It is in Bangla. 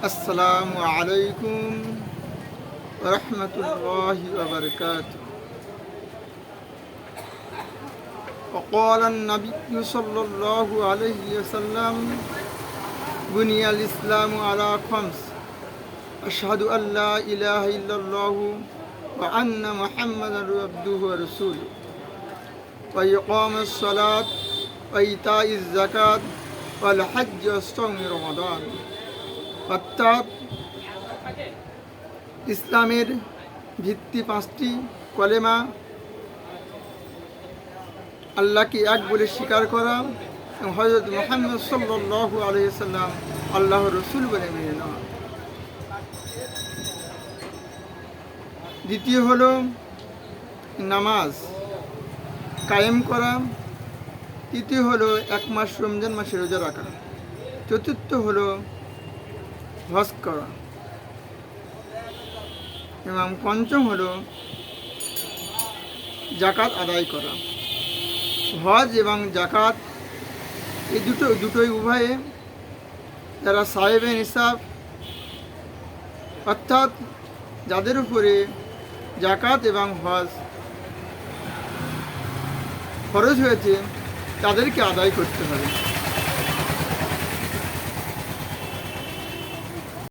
আসসালামু আলাইকুম রহমতুল্লাহি ওয়া বারাকাতুহু। وقال النبي صلى الله عليه وسلم بني الإسلام على خمس أشهد أن لا إله إلا الله وأن محمدا عبده ورسوله وإقام الصلاة وإيتاء الزكاة والحج وصوم رمضان। অর্থাৎ ইসলামের ভিত্তি পাঁচটি: কলেমা, আল্লাহকে এক বলে স্বীকার করা এবং হযরত মুহাম্মদ সাল্লাল্লাহু আলাইহি সাল্লাম আল্লাহর রাসূল বলে মেনে নেওয়া। দ্বিতীয় হলো নামাজ কায়েম করা। তৃতীয় হলো এক মাস রমজান মাসে রোজা রাখা। চতুর্থ হলো হজ করা এবং পঞ্চম হলো জাকাত আদায় করা। হজ এবং জাকাত এই দুটোই উভয়ে যারা সাহেবে নিসাব অর্থাৎ যাদের উপরে জাকাত এবং হজ ফরজ হয়েছে তাদেরকে আদায় করতে হবে।